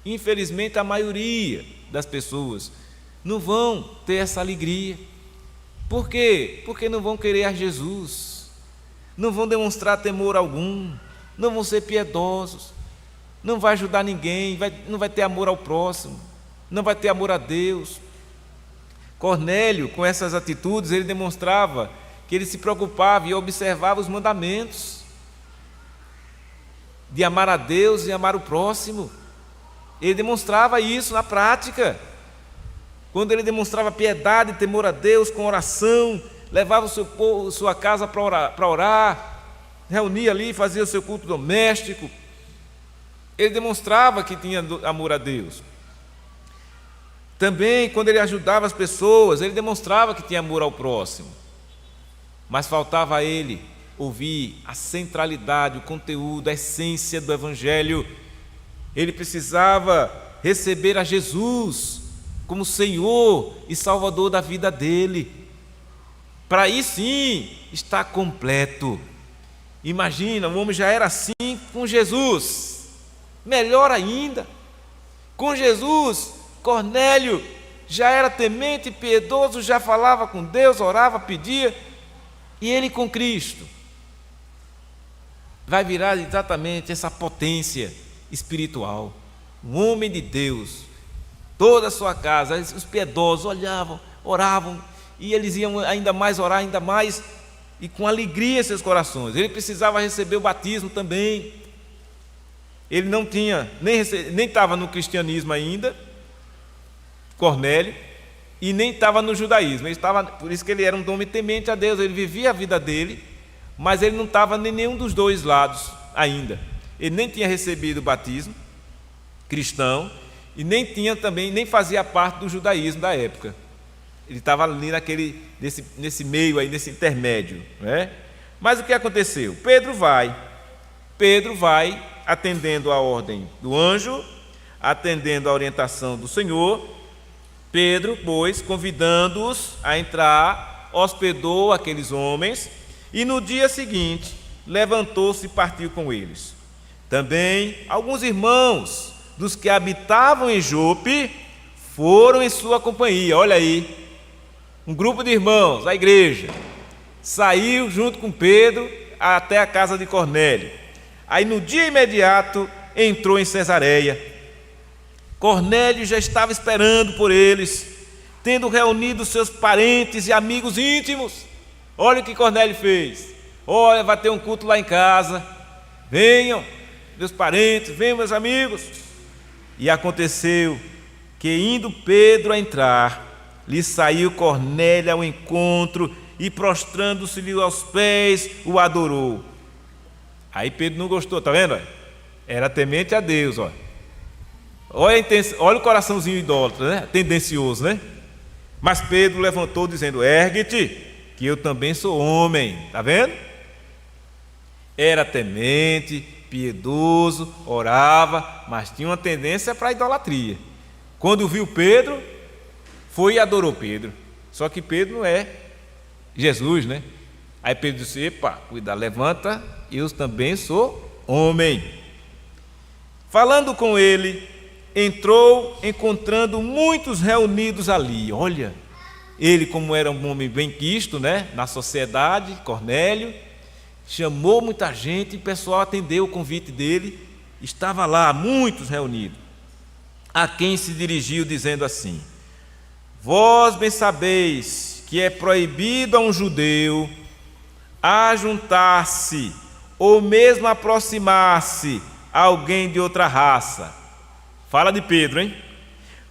Infelizmente a maioria das pessoas não vão ter essa alegria. Por quê? Porque não vão querer a Jesus, não vão demonstrar temor algum, não vão ser piedosos, não vai ajudar ninguém, não vai ter amor ao próximo, não vai ter amor a Deus. Cornélio, com essas atitudes, ele demonstrava que ele se preocupava e observava os mandamentos de amar a Deus e amar o próximo. Ele demonstrava isso na prática. Quando ele demonstrava piedade e temor a Deus com oração, levava sua casa para orar, reunia ali, fazia o seu culto doméstico, ele demonstrava que tinha amor a Deus. Também, quando ele ajudava as pessoas, ele demonstrava que tinha amor ao próximo. Mas faltava a ele ouvir a centralidade, o conteúdo, a essência do Evangelho. Ele precisava receber a Jesus como Senhor e Salvador da vida dele, para aí sim estar completo. Imagina, o homem já era assim com Jesus, melhor ainda, com Jesus. Cornélio já era temente e piedoso, já falava com Deus, orava, pedia, e ele com Cristo vai virar exatamente essa potência espiritual, um homem de Deus. Toda a sua casa, os piedosos olhavam, oravam, e eles iam ainda mais orar, ainda mais, e com alegria em seus corações. Ele precisava receber o batismo também. Ele não tinha, nem estava no cristianismo ainda, Cornélio, e nem estava no judaísmo. Ele estava, por isso que ele era um homem temente a Deus, ele vivia a vida dele, mas ele não estava em nenhum dos dois lados ainda. Ele nem tinha recebido o batismo cristão, e nem fazia parte do judaísmo da época. Ele estava ali nesse meio aí, nesse intermédio, né? Mas o que aconteceu? Pedro vai atendendo a ordem do anjo, atendendo a orientação do Senhor, Pedro, pois, convidando-os a entrar, hospedou aqueles homens e no dia seguinte levantou-se e partiu com eles. Também alguns irmãos dos que habitavam em Jope foram em sua companhia. Olha aí, um grupo de irmãos, a igreja, saiu junto com Pedro até a casa de Cornélio. Aí no dia imediato entrou em Cesareia. Cornélio já estava esperando por eles, tendo reunido seus parentes e amigos íntimos. Olha o que Cornélio fez. Olha, vai ter um culto lá em casa. Venham, meus parentes, venham, meus amigos. E aconteceu que, indo Pedro a entrar, lhe saiu Cornélio ao encontro e, prostrando-se-lhe aos pés, o adorou. Aí Pedro não gostou, tá vendo? Era temente a Deus, ó. Olha o coraçãozinho idólatra, né? Tendencioso, né? Mas Pedro levantou dizendo: ergue-te, que eu também sou homem. Está vendo? Era temente, piedoso, orava, mas tinha uma tendência para a idolatria. Quando viu Pedro, foi e adorou Pedro. Só que Pedro não é Jesus, né? Aí Pedro disse: epa, cuida, levanta, eu também sou homem. Falando com ele, entrou, encontrando muitos reunidos ali. Olha, ele, como era um homem bem quisto, né, na sociedade, Cornélio, chamou muita gente e o pessoal atendeu o convite dele. Estava lá, muitos reunidos. A quem se dirigiu dizendo assim: vós bem sabeis que é proibido a um judeu ajuntar-se ou mesmo aproximar-se a alguém de outra raça. Fala de Pedro, hein?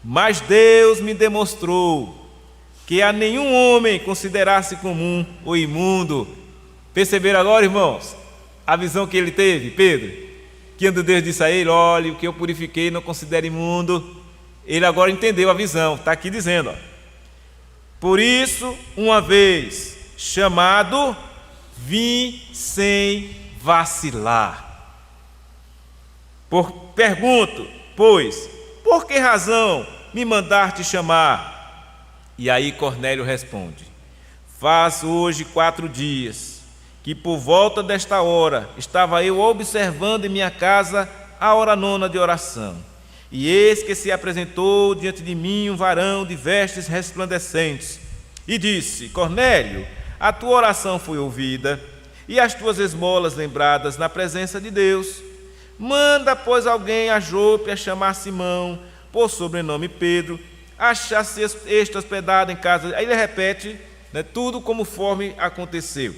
Mas Deus me demonstrou que a nenhum homem considerasse comum ou imundo. Perceberam agora, irmãos, a visão que ele teve, Pedro? Que Deus disse a ele: olha, o que eu purifiquei não considere imundo. Ele agora entendeu a visão, está aqui dizendo, ó: por isso, uma vez chamado, vim sem vacilar. Pergunto, pois, por que razão me mandaste chamar? E aí Cornélio responde: faz hoje 4 dias que por volta desta hora estava eu observando em minha casa a hora 9ª de oração, e eis que se apresentou diante de mim um varão de vestes resplandecentes, e disse: Cornélio, a tua oração foi ouvida, e as tuas esmolas lembradas na presença de Deus. Manda, pois, alguém a Jope a chamar Simão, por sobrenome Pedro, achasse este hospedado em casa. Aí ele repete, né, tudo conforme aconteceu.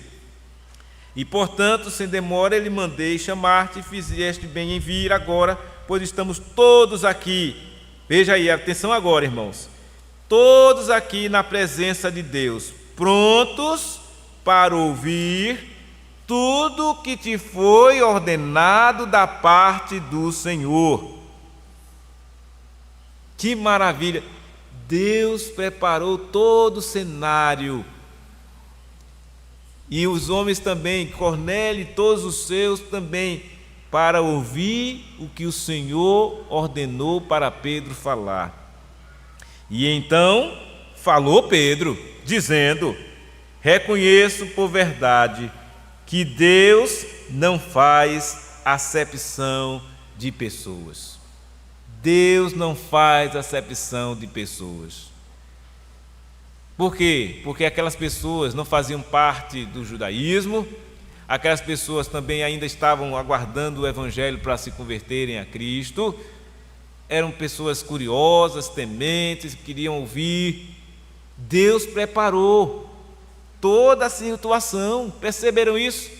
E, portanto, sem demora, ele mandei chamar-te e fizeste bem em vir agora, pois estamos todos aqui. Veja aí, atenção agora, irmãos. Todos aqui na presença de Deus, prontos para ouvir tudo que te foi ordenado da parte do Senhor. Que maravilha! Deus preparou todo o cenário. E os homens também, Cornélio e todos os seus também, para ouvir o que o Senhor ordenou para Pedro falar. E então falou Pedro, dizendo: reconheço por verdade que Deus não faz acepção de pessoas. Deus não faz acepção de pessoas. Por quê? Porque aquelas pessoas não faziam parte do judaísmo, aquelas pessoas também ainda estavam aguardando o Evangelho para se converterem a Cristo, eram pessoas curiosas, tementes, que queriam ouvir. Deus preparou toda a situação, perceberam isso?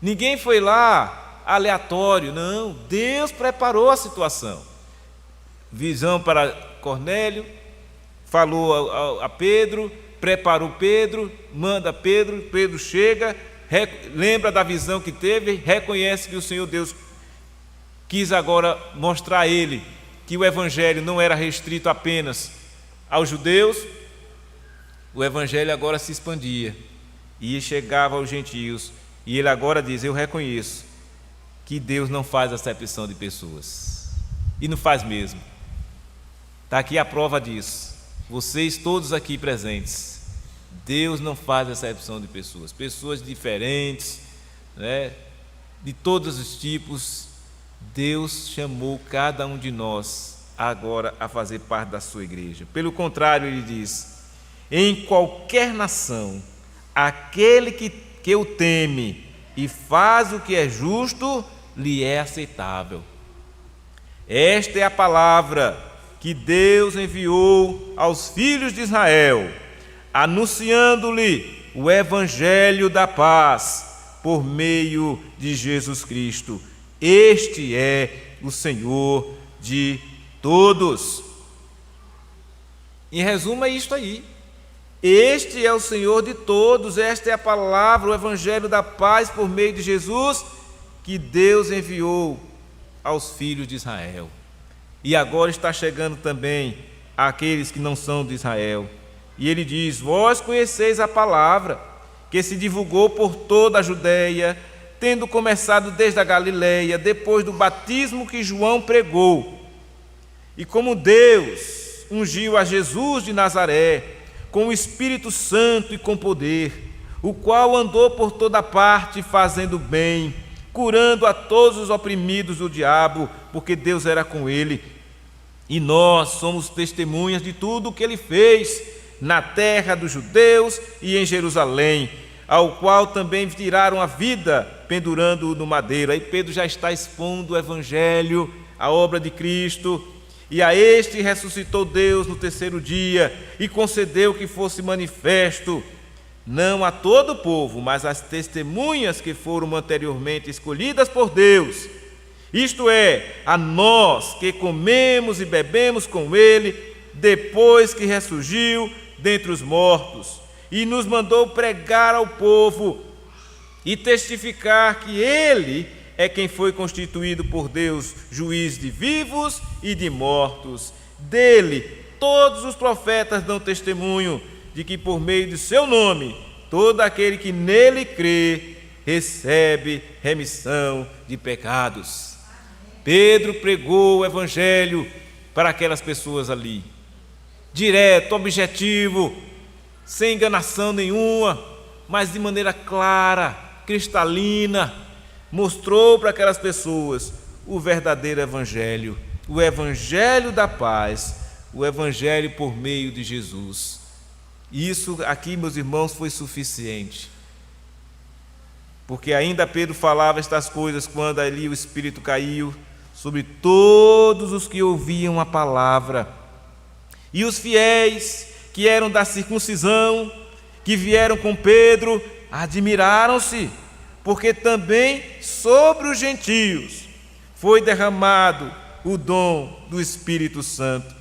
Ninguém foi lá aleatório, não, Deus preparou a situação. Visão para Cornélio, falou a Pedro, preparou Pedro, manda Pedro, Pedro chega, lembra da visão que teve, reconhece que o Senhor Deus quis agora mostrar a ele que o Evangelho não era restrito apenas aos judeus. O Evangelho agora se expandia e chegava aos gentios. E ele agora diz: eu reconheço que Deus não faz acepção de pessoas. E não faz mesmo. Está aqui a prova disso. vocês todos aqui presentes, Deus não faz acepção de pessoas, pessoas diferentes, né, de todos os tipos. Deus chamou cada um de nós agora a fazer parte da sua igreja. Pelo contrário, ele diz: em qualquer nação, aquele que o teme e faz o que é justo, lhe é aceitável. Esta é a palavra que Deus enviou aos filhos de Israel, anunciando-lhe o evangelho da paz por meio de Jesus Cristo. Este é o Senhor de todos. Em resumo, é isto aí. Este é o Senhor de todos, esta é a palavra, o evangelho da paz por meio de Jesus, que Deus enviou aos filhos de Israel. E agora está chegando também àqueles que não são de Israel. E ele diz: vós conheceis a palavra, que se divulgou por toda a Judeia, tendo começado desde a Galileia, depois do batismo que João pregou. E como Deus ungiu a Jesus de Nazaré, com o Espírito Santo e com poder, o qual andou por toda parte fazendo bem, curando a todos os oprimidos do diabo, porque Deus era com ele. E nós somos testemunhas de tudo o que ele fez na terra dos judeus e em Jerusalém, ao qual também tiraram a vida, pendurando-o no madeiro. Aí Pedro já está expondo o evangelho, a obra de Cristo. E a este ressuscitou Deus no terceiro dia e concedeu que fosse manifesto, não a todo o povo, mas às testemunhas que foram anteriormente escolhidas por Deus, isto é, a nós que comemos e bebemos com ele, depois que ressurgiu dentre os mortos, e nos mandou pregar ao povo e testificar que ele é quem foi constituído por Deus, juiz de vivos e de mortos. Dele, todos os profetas dão testemunho de que por meio de seu nome, todo aquele que nele crê, recebe remissão de pecados. Pedro pregou o evangelho para aquelas pessoas ali, direto, objetivo, sem enganação nenhuma, mas de maneira clara, cristalina, mostrou para aquelas pessoas o verdadeiro evangelho, o evangelho da paz, o evangelho por meio de Jesus. Isso aqui, meus irmãos, foi suficiente, porque ainda Pedro falava estas coisas quando ali o Espírito caiu sobre todos os que ouviam a palavra. E os fiéis que eram da circuncisão, que vieram com Pedro, admiraram-se, porque também sobre os gentios foi derramado o dom do Espírito Santo.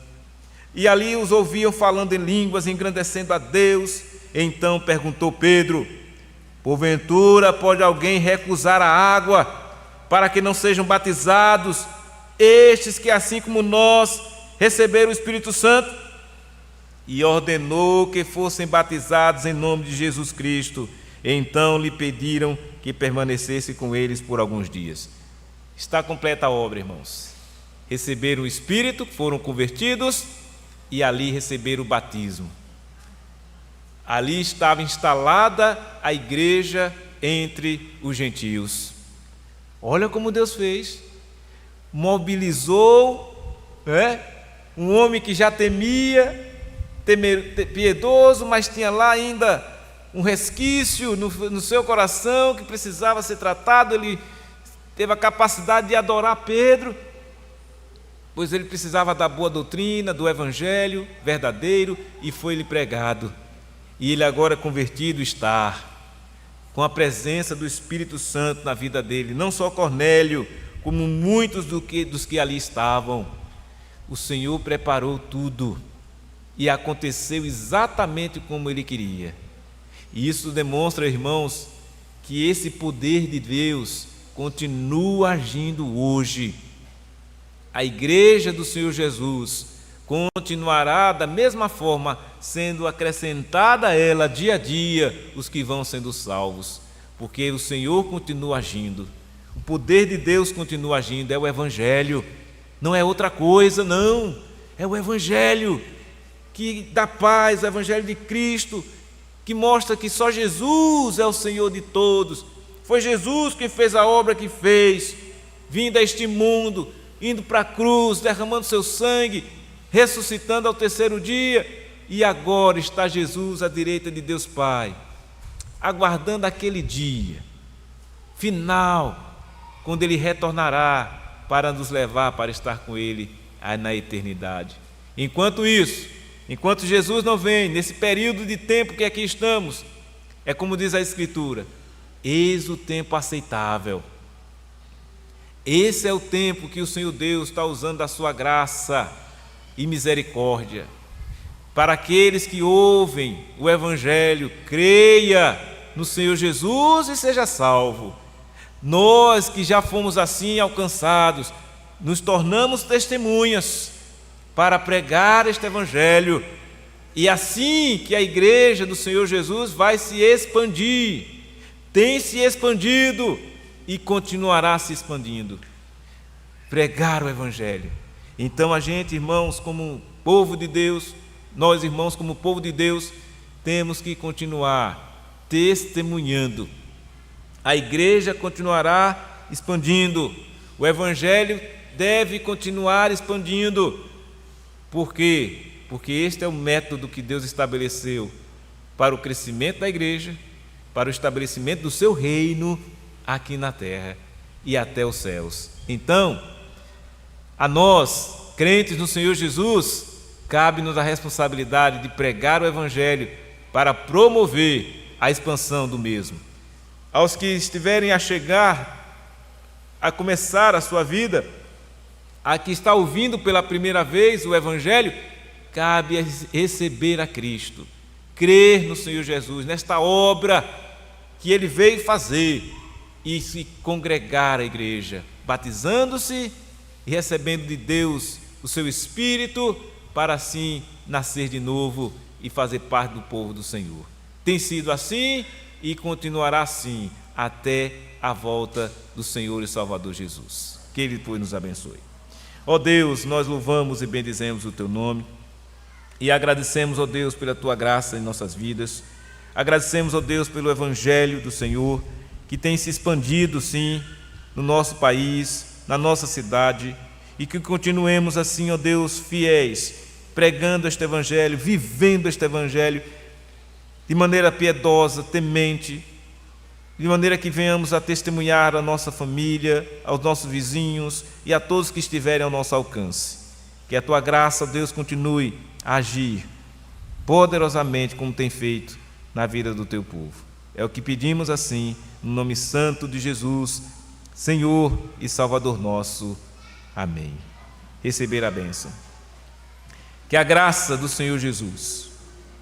E ali os ouviam falando em línguas, engrandecendo a Deus. Então perguntou Pedro: porventura pode alguém recusar a água para que não sejam batizados estes que, assim como nós, receberam o Espírito Santo? E ordenou que fossem batizados em nome de Jesus Cristo. Então lhe pediram que permanecesse com eles por alguns dias. Está completa a obra, irmãos. Receberam o Espírito, foram convertidos e ali receberam o batismo. Ali estava instalada a igreja entre os gentios. Olha como Deus fez. Mobilizou, um homem que já temia, piedoso, mas tinha lá ainda um resquício no seu coração que precisava ser tratado. Ele teve a capacidade de adorar Pedro, pois ele precisava da boa doutrina, do evangelho verdadeiro, e foi-lhe pregado. E ele agora convertido está, com a presença do Espírito Santo na vida dele, não só Cornélio, como muitos dos que ali estavam. O Senhor preparou tudo e aconteceu exatamente como ele queria. E isso demonstra, irmãos, que esse poder de Deus continua agindo hoje. A igreja do Senhor Jesus continuará da mesma forma, sendo acrescentada a ela dia a dia os que vão sendo salvos, porque o Senhor continua agindo, o poder de Deus continua agindo. É o evangelho, não é outra coisa, não, é o evangelho. que dá paz, o Evangelho de Cristo, que mostra que só Jesus é o Senhor de todos. Foi Jesus quem fez a obra que fez, vindo a este mundo, indo para a cruz, derramando seu sangue, ressuscitando ao terceiro dia, e agora está Jesus à direita de Deus Pai, aguardando aquele dia final, quando Ele retornará para nos levar para estar com Ele na eternidade. Enquanto isso, enquanto Jesus não vem, nesse período de tempo que aqui estamos, é como diz a Escritura: eis o tempo aceitável. Esse é o tempo que o Senhor Deus está usando da sua graça e misericórdia para aqueles que ouvem o Evangelho. Creia no Senhor Jesus e seja salvo. Nós que já fomos assim alcançados, nos tornamos testemunhas para pregar este Evangelho, e assim que a igreja do Senhor Jesus vai se expandir, tem se expandido e continuará se expandindo, pregar o Evangelho. Então a gente, irmãos, como povo de Deus, nós irmãos como povo de Deus, temos que continuar testemunhando. A igreja continuará expandindo, o Evangelho deve continuar expandindo. Por quê? Porque este é o método que Deus estabeleceu para o crescimento da igreja, para o estabelecimento do seu reino aqui na terra e até os céus. Então, a nós, crentes no Senhor Jesus, cabe-nos a responsabilidade de pregar o Evangelho para promover a expansão do mesmo. Aos que estiverem a chegar, a começar a sua vida, a que está ouvindo pela primeira vez o Evangelho, cabe receber a Cristo, crer no Senhor Jesus, nesta obra que Ele veio fazer, e se congregar à igreja, batizando-se e recebendo de Deus o seu Espírito, para assim nascer de novo e fazer parte do povo do Senhor. Tem sido assim e continuará assim até a volta do Senhor e Salvador Jesus. Que Ele pois nos abençoe. Ó Deus, nós louvamos e bendizemos o Teu nome e agradecemos, ó Deus, pela Tua graça em nossas vidas. Agradecemos, ó Deus, pelo Evangelho do Senhor, que tem se expandido, sim, no nosso país, na nossa cidade, e que continuemos assim, ó Deus, fiéis, pregando este Evangelho, vivendo este Evangelho de maneira piedosa, temente, de maneira que venhamos a testemunhar a nossa família, aos nossos vizinhos e a todos que estiverem ao nosso alcance. Que a Tua graça, Deus, continue a agir poderosamente como tem feito na vida do Teu povo. É o que pedimos assim, no nome santo de Jesus, Senhor e Salvador nosso. Amém. Receber a bênção. Que a graça do Senhor Jesus,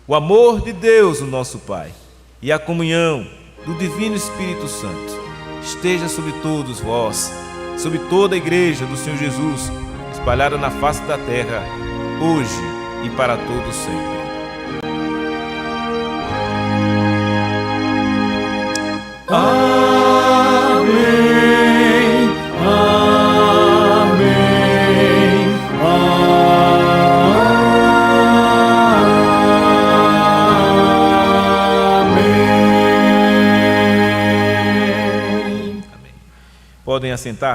o amor de Deus, o nosso Pai, e a comunhão do Divino Espírito Santo esteja sobre todos vós, sobre toda a igreja do Senhor Jesus, espalhada na face da terra, hoje e para todos sempre. Amém, amém, amém. Podem assentar.